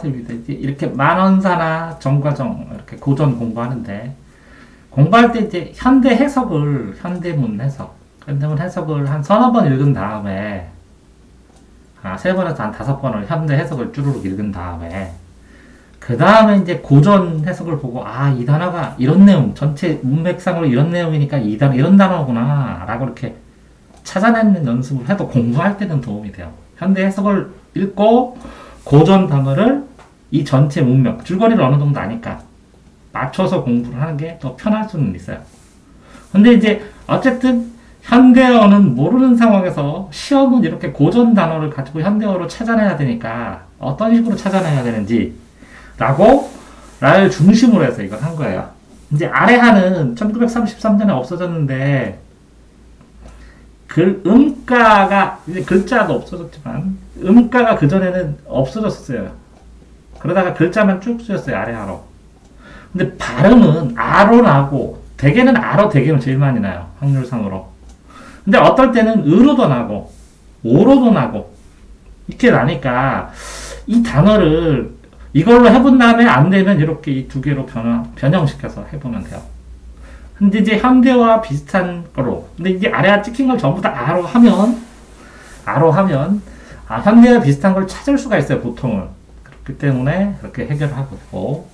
이렇게 만원사나 정과정 이렇게 고전 공부하는데 공부할 때 이제 현대 해석을 현대문 해석을 한 서너 번 읽은 다음에 세 번에서 한 5번을 현대 해석을 쭈루룩 읽은 다음에 그 다음에 이제 고전 해석을 보고 이 단어가 이런 내용 전체 문맥상으로 이런 내용이니까 이 단어 이런 단어구나 라고 이렇게 찾아내는 연습을 해도 공부할 때는 도움이 돼요. 현대 해석을 읽고 고전 단어를 이 전체 문맥 줄거리를 어느 정도 아니까 맞춰서 공부를 하는 게 더 편할 수는 있어요. 근데 이제 어쨌든 현대어는 모르는 상황에서 시험은 이렇게 고전 단어를 가지고 현대어로 찾아내야 되니까 어떤 식으로 찾아내야 되는지 를 중심으로 해서 이걸 한 거예요. 이제 아래하는 1933년에 없어졌는데 음가가 이제 글자도 없어졌지만 음가가 그전에는 없어졌어요. 그러다가 글자만 쭉 쓰였어요. 아래하로. 근데 발음은 아로 나고 대개는 아로 대개는 제일 많이 나요. 확률상으로. 근데 어떨 때는 으로도 나고 오로도 나고 이렇게 나니까 이 단어를 이걸로 해본 다음에 안 되면 이렇게 이 두 개로 변형시켜서 해보면 돼요. 근데 이제 현대와 비슷한 거로. 근데 이제 아래가 찍힌 걸 전부 다 아로 하면 현대와 비슷한 걸 찾을 수가 있어요, 보통은. 그렇기 때문에 이렇게 해결하고 있고.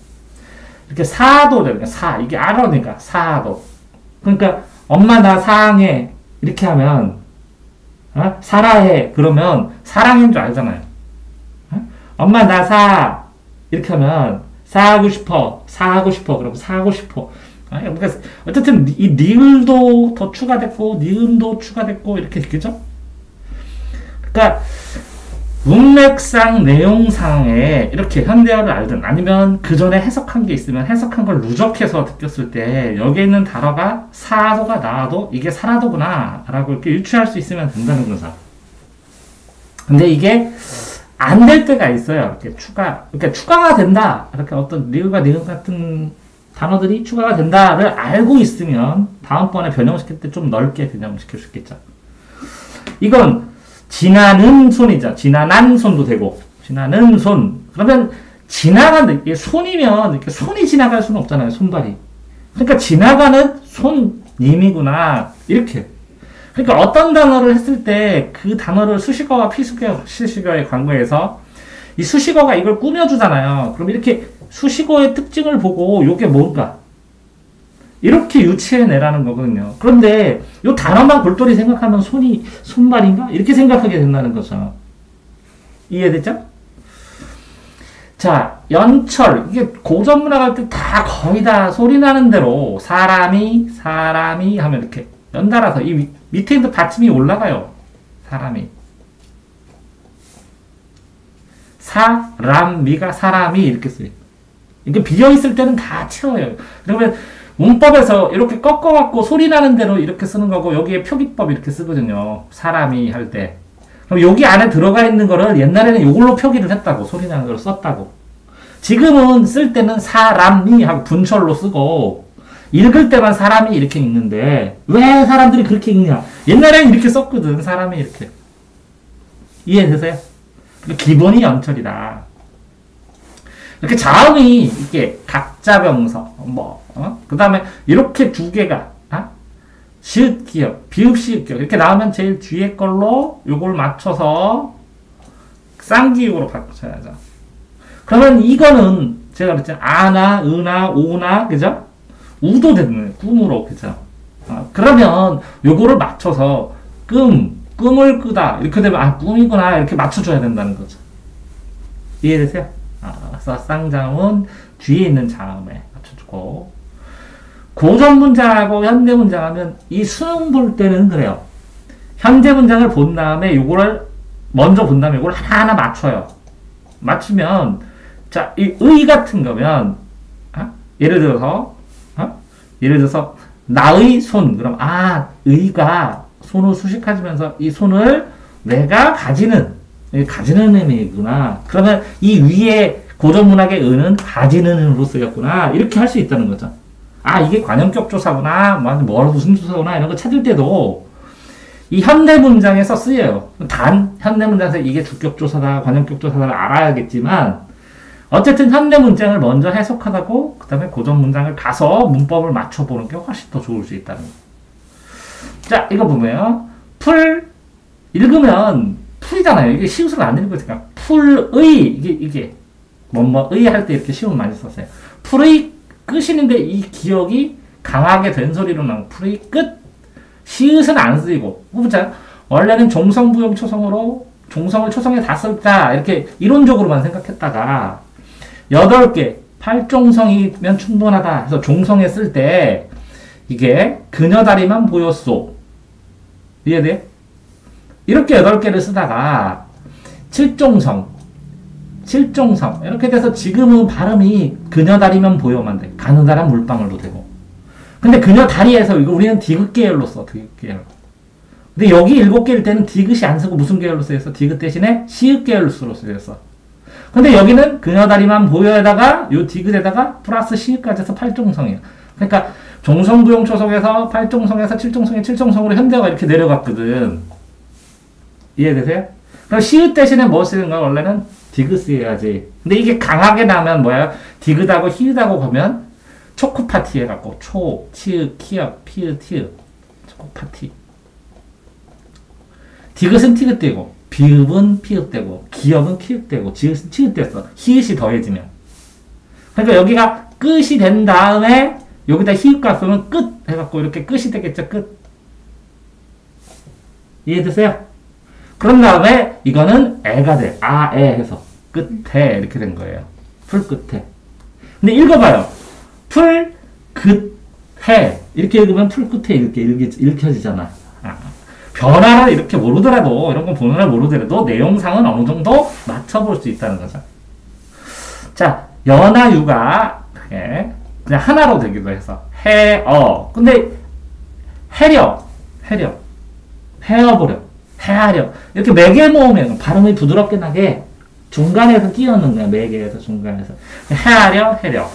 이렇게 사도 되니까 이게 아로니까 사도. 그러니까 엄마 나 사랑해 이렇게 하면 사랑해 그러면 사랑인 줄 알잖아요. 엄마 나 이렇게 하면 사하고 싶어 그러면 사하고 싶어. 그러니까 어쨌든 이 니을도 더 추가됐고 니은도 추가됐고 이렇게 그죠? 그러니까 문맥상 내용상에 이렇게 현대어를 알든 아니면 그 전에 해석한 게 있으면 해석한 걸 누적해서 느꼈을 때 여기에 있는 단어가 사도가 나와도 이게 사라도구나 라고 이렇게 유추할 수 있으면 된다는 거죠. 근데 이게 안 될 때가 있어요. 이렇게 추가가 된다. 이렇게 어떤 리을과 니은 같은 단어들이 추가가 된다를 알고 있으면 다음번에 변형시킬 때 좀 넓게 변형시킬 수 있겠죠. 이건 지나는 손이죠. 지나난 손도 되고 지나는 손. 그러면 지나가는 이게 손이면 이렇게 손이 지나갈 수는 없잖아요. 손발이. 그러니까 지나가는 손님이구나. 이렇게. 그러니까 어떤 단어를 했을 때 그 단어를 수식어와 피수식어, 실식어의 관계에서 이 수식어가 이걸 꾸며주잖아요. 그럼 이렇게 수식어의 특징을 보고 이게 뭔가 이렇게 유추해내라는 거거든요. 그런데 이 단어만 골똘히 생각하면 손발인가? 이렇게 생각하게 된다는 거죠. 이해됐죠? 자, 연철. 이게 고전 문학 할 때 다 거의 다 소리 나는 대로 사람이 하면 이렇게 연달아서 이 밑에 있는 받침이 올라가요. 사람이. 사람이가 사람이 이렇게 써요. 이게 비어있을 때는 다 채워요. 그러면 문법에서 이렇게 꺾어갖고 소리 나는 대로 이렇게 쓰는 거고 여기에 표기법 이렇게 쓰거든요. 사람이 할 때. 그럼 여기 안에 들어가 있는 거를 옛날에는 이걸로 표기를 했다고. 소리 나는 걸 썼다고. 지금은 쓸 때는 사람이 하고 분철로 쓰고 읽을 때만 사람이 이렇게 읽는데 왜 사람들이 그렇게 읽냐? 옛날에는 이렇게 썼거든. 사람이 이렇게. 이해되세요? 기본이 연철이다. 이렇게 자음이 이렇게 각자병서 그 다음에 이렇게 두 개가 시읒 기역, 비읍 시읒 기역 이렇게 나오면 제일 뒤에 걸로 요걸 맞춰서 쌍기역으로 바꿔줘야죠. 그러면 이거는 제가 그랬죠. 아나, 으나, 오나, 그죠? 우도 되는 꿈으로, 그죠? 그러면 요거를 맞춰서 꿈을 끄다 이렇게 되면 꿈이구나 이렇게 맞춰줘야 된다는 거죠. 이해되세요? 그래서 쌍자음은 뒤에 있는 자음에 맞춰주고 고전 문장하고 현대 문장하면 이 수능 볼 때는 그래요. 현재 문장을 본 다음에 요거를 먼저 본 다음에 이걸 하나하나 맞춰요. 맞추면 자, 이 의 같은 거면 예를 들어서 나의 손 그럼 의가 손을 수식하면서 이 손을 내가 가지는 의미구나. 그러면 이 위에 고전 문학의 의는 가지는 의로 쓰였구나. 이렇게 할 수 있다는 거죠. 이게 관형격 조사구나. 무슨 조사구나. 이런 거 찾을 때도 이 현대 문장에서 쓰여요. 단 현대 문장에서 이게 주격 조사다, 관형격 조사다를 알아야겠지만 어쨌든 현대 문장을 먼저 해석하고 그 다음에 고전 문장을 가서 문법을 맞춰보는 게 훨씬 더 좋을 수 있다는 거. 자, 이거 보면 풀 읽으면 풀이잖아요. 이게 시옷을 안 읽으니까 풀의 이게 뭐의 할 때 이렇게 시옷 많이 썼어요. 풀의 끝이는데 이 기억이 강하게 된 소리로 나온 풀의 끝 시옷은 안 쓰이고 보자. 원래는 종성부용 초성으로 종성을 초성에 다 쓸다 이렇게 이론적으로만 생각했다가 8개 8종성이면 충분하다 해서 종성에 쓸 때 이게 그녀다리만 보였소. 이해돼? 이렇게 8개를 쓰다가 7종성 이렇게 돼서 지금은 발음이 그녀다리만 보여만 돼. 가느다란 물방울도 되고. 근데 그녀다리에서 이거 우리는 디귿 계열로 써. 디귿 계열. 근데 여기 7개일 때는 디귿이 안 쓰고 무슨 계열로 쓰였어? 디귿 대신에 시읒 계열로 쓰였어. 근데 여기는 그녀다리만 보여에다가 요 디귿에다가 플러스 시읒까지 해서 8종성이야. 그러니까 종성부용 초성에서 8종성에서 7종성에 7종성으로 현대어가 이렇게 내려갔거든. 이해되세요? 그럼 시읒 대신에 뭐 쓰는 거야? 원래는 디귿 쓰여야지. 근데 이게 강하게 나면 뭐야? 디귿하고 히읗하고 가면 초코파티 해갖고 초, 치읒, 키읔, 피읒, 티읒 초코파티. 디귿은 티귿되고 비읍은 피읍되고 기역은 키읔되고 지읒은 치읒됐어. 히읗이 더해지면. 그러니까 여기가 끝이 된 다음에 여기다 히읗 쓰면 끝 해갖고 이렇게 끝이 되겠죠. 끝. 이해되세요? 그런 다음에 이거는 애가 돼. 아, 애 해서 끝에 이렇게 된 거예요. 풀 끝에. 근데 읽어봐요. 풀 끝에 이렇게 읽으면 풀 끝에 이렇게 읽혀지잖아. 변화를 이렇게 모르더라도 이런 건 본어를 모르더라도 내용상은 어느 정도 맞춰볼 수 있다는 거죠. 자, 여나 유가 그냥 하나로 되기도 해서 해어. 근데 헤어버려, 헤아려 이렇게 매개 모으면 발음이 부드럽게 나게 중간에서 끼얹는 거야. 매개에서 중간에서 헤아려, 해려.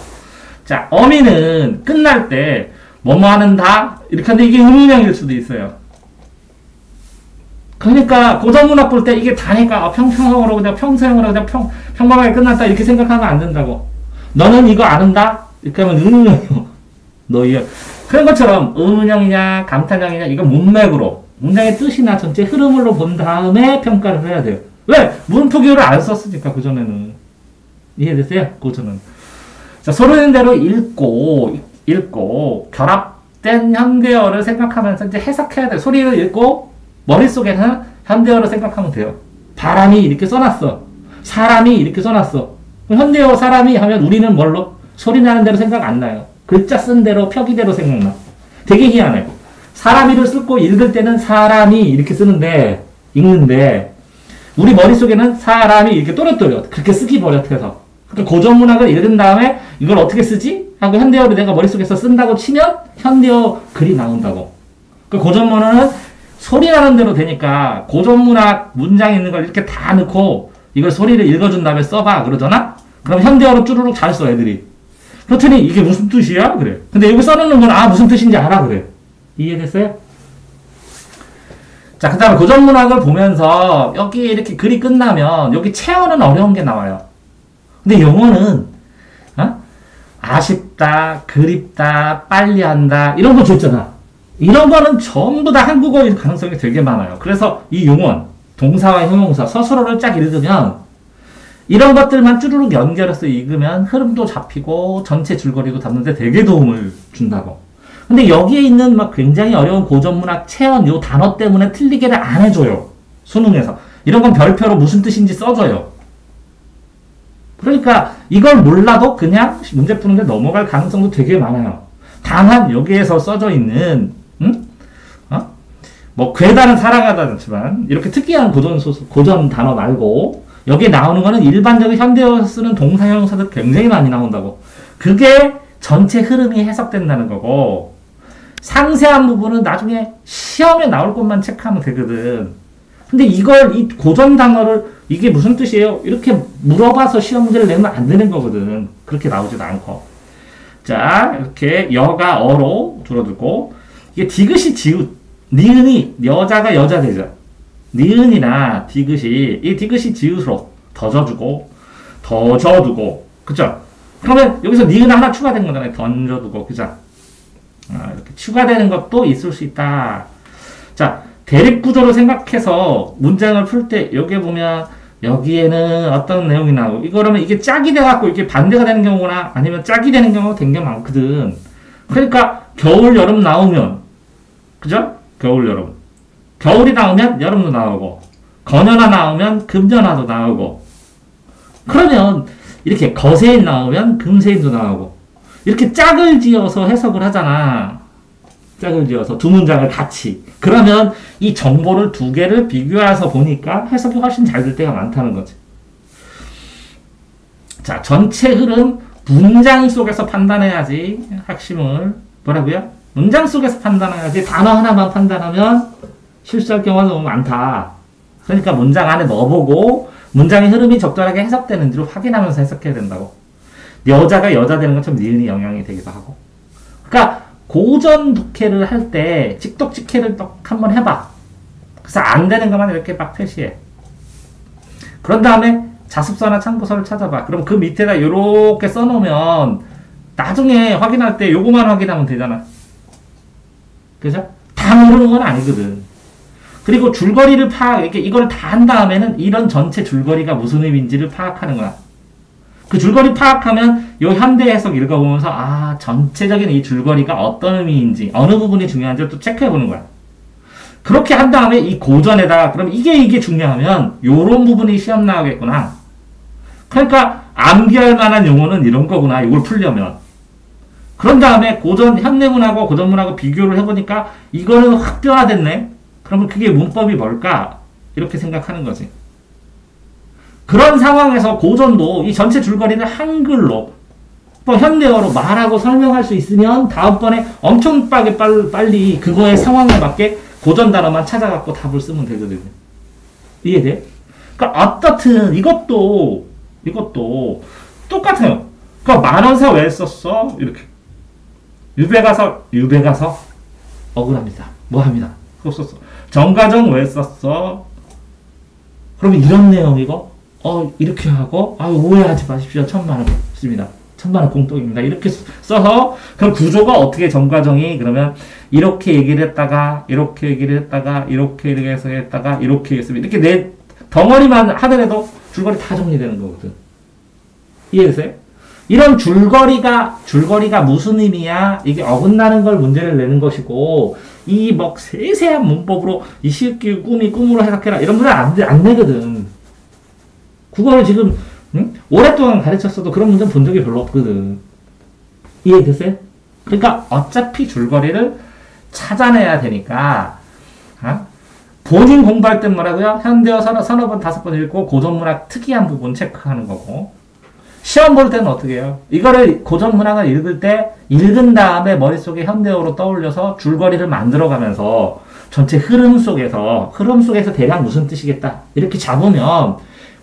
자, 어미는 끝날 때 뭐뭐 하는 다 이렇게 하는데 이게 의문형일 수도 있어요. 그러니까 고전문학 볼 때 이게 다니까 평평형으로 그냥 평소형으로 그냥 평범하게 끝났다 이렇게 생각하면 안 된다고. 너는 이거 아는다? 이렇게 하면 의문형이요. 너 이거 그런 것처럼 의문형이냐 감탄형이냐 이거 문맥으로 문장의 뜻이나 전체 흐름으로 본 다음에 평가를 해야 돼요. 왜? 문포기호를 안 썼으니까 그전에는. 이해되세요? 고전은. 자, 소리는 대로 읽고 결합된 현대어를 생각하면서 이제 해석해야 돼. 소리를 읽고 머릿속에는 현대어를 생각하면 돼요. 바람이 이렇게 써놨어. 사람이 이렇게 써놨어. 현대어 사람이 하면 우리는 뭘로? 소리 나는 대로 생각 안 나요. 글자 쓴 대로 표기대로 생각나. 되게 희한해. 사람이를 쓰고 읽을 때는 사람이 이렇게 쓰는데 읽는데 우리 머릿속에는 사람이 이렇게 또렷또렷 그렇게 쓰기 버릇해서 그러니까 고전문학을 읽은 다음에 이걸 어떻게 쓰지? 하고 현대어를 내가 머릿속에서 쓴다고 치면 현대어 글이 나온다고. 그러니까 고전문학은 소리 나는 대로 되니까 고전문학 문장에 있는 걸 이렇게 다 넣고 이걸 소리를 읽어준 다음에 써봐 그러잖아? 그럼 현대어로 쭈루룩 잘 써 애들이. 그렇더니 이게 무슨 뜻이야? 그래. 근데 여기 써놓는 건 무슨 뜻인지 알아 그래. 이해됐어요? 자, 그 다음에 고전문학을 보면서 여기 이렇게 글이 끝나면 여기 체어는 어려운 게 나와요. 근데 영어는 아쉽다, 그립다, 빨리 한다 이런 거 줬잖아. 이런 거는 전부 다 한국어일 가능성이 되게 많아요. 그래서 이 용언, 동사와 형용사, 서술어를 쫙 읽으면 이런 것들만 쭈루룩 연결해서 읽으면 흐름도 잡히고 전체 줄거리도 잡는데 되게 도움을 준다고. 근데 여기에 있는 막 굉장히 어려운 고전문학 체언 요 단어 때문에 틀리게를 안 해줘요. 수능에서. 이런 건 별표로 무슨 뜻인지 써줘요. 그러니까 이걸 몰라도 그냥 문제 푸는데 넘어갈 가능성도 되게 많아요. 다만 여기에서 써져 있는 뭐 괴다는 사랑하다지만 이렇게 특이한 고전 단어 말고 여기에 나오는 거는 일반적인 현대어에서 쓰는 동사 형용사들 굉장히 많이 나온다고. 그게 전체 흐름이 해석된다는 거고 상세한 부분은 나중에 시험에 나올 것만 체크하면 되거든. 근데 이걸 이 고전 단어를 이게 무슨 뜻이에요? 이렇게 물어봐서 시험 문제를 내면 안 되는 거거든. 그렇게 나오지도 않고. 자, 이렇게 여가 어로 줄어들고 이게 디귿이 지읒, 니은이 여자가 여자 되죠. 니은이나 디귿이 이 디귿이 지읒으로 더 져주고 더 져두고, 그죠? 그러면 여기서 니은 하나 추가된 거잖아요. 던져두고, 그죠? 이렇게 추가되는 것도 있을 수 있다. 자, 대립구조로 생각해서 문장을 풀 때 여기에 보면 여기에는 어떤 내용이 나오고 이거 그러면 이게 짝이 돼갖고 이게 반대가 되는 경우나 아니면 짝이 되는 경우가 굉장히 많거든. 그러니까 겨울 여름 나오면 그죠? 겨울 여름 겨울이 나오면 여름도 나오고 건연화 나오면 금연화도 나오고 그러면 이렇게 거세인 나오면 금세인도 나오고 이렇게 짝을 지어서 해석을 하잖아. 짝을 지어서 두 문장을 같이. 그러면 이 정보를 두 개를 비교해서 보니까 해석이 훨씬 잘 될 때가 많다는 거지. 자, 전체 흐름 문장 속에서 판단해야지. 핵심을 뭐라고요? 문장 속에서 판단해야지. 단어 하나만 판단하면 실수할 경우가 너무 많다. 그러니까 문장 안에 넣어보고 문장의 흐름이 적절하게 해석되는지를 확인하면서 해석해야 된다고. 여자가 여자 되는 것처럼 니은이 영향이 되기도 하고. 그러니까 고전 독해를 할 때 직독직해를 딱 한번 해봐. 그래서 안 되는 것만 이렇게 막 표시해. 그런 다음에 자습서나 참고서를 찾아봐. 그럼 그 밑에다 이렇게 써놓으면 나중에 확인할 때 요거만 확인하면 되잖아. 그죠? 다 모르는 건 아니거든. 그리고 줄거리를 이걸 다 한 다음에는 이런 전체 줄거리가 무슨 의미인지를 파악하는 거야. 그 줄거리 파악하면 요 현대 해석 읽어보면서 전체적인 이 줄거리가 어떤 의미인지 어느 부분이 중요한지 또 체크해보는 거야. 그렇게 한 다음에 이 고전에다가 그럼 이게 중요하면 요런 부분이 시험 나오겠구나. 그러니까 암기할 만한 용어는 이런 거구나. 이걸 풀려면. 그런 다음에 현대문하고 고전문하고 비교를 해보니까 이거는 확 변화됐네. 그러면 그게 문법이 뭘까? 이렇게 생각하는 거지. 그런 상황에서 고전도 이 전체 줄거리를 한글로 또 현대어로 말하고 설명할 수 있으면 다음번에 엄청 빨리 그거의 상황에 맞게 고전 단어만 찾아갖고 답을 쓰면 되거든요. 이해돼? 그러니까 어떻든 이것도 똑같아요. 그러니까 만원사 왜 썼어? 이렇게 유배 가서 억울합니다. 뭐 합니다. 그거 썼어. 정가정 왜 썼어? 그러면 이런 내용이고 이렇게 하고, 오해하지 마십시오. 1,000만원 씁니다. 1,000만원 공통입니다. 이렇게 써서, 그럼 구조가 어떻게 정과정이, 그러면, 이렇게 얘기를 했다가, 이렇게 얘기를 했다가, 이렇게 얘기했다가, 이렇게 얘기했으면, 이렇게 내 덩어리만 하더라도 줄거리 다 정리되는 거거든. 이해되세요? 이런 줄거리가 무슨 의미야? 이게 어긋나는 걸 문제를 내는 것이고, 이 세세한 문법으로, 이 시끼 꿈으로 해석해라. 이런 문제는 안 내거든. 국어를 지금 오랫동안 가르쳤어도 그런 문제 본 적이 별로 없거든. 이해됐어요? 그러니까 어차피 줄거리를 찾아내야 되니까 본인 공부할 땐 뭐라고요? 현대어 서너 번, 5번 읽고 고전문학 특이한 부분 체크하는 거고 시험 볼 때는 어떻게 해요? 이거를 고전문학을 읽을 때 읽은 다음에 머릿속에 현대어로 떠올려서 줄거리를 만들어가면서 전체 흐름 속에서 대략 무슨 뜻이겠다 이렇게 잡으면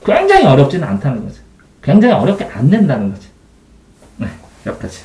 굉장히 어렵지는 않다는 거죠. 굉장히 어렵게 안 낸다는 거죠. 네, 여기까지.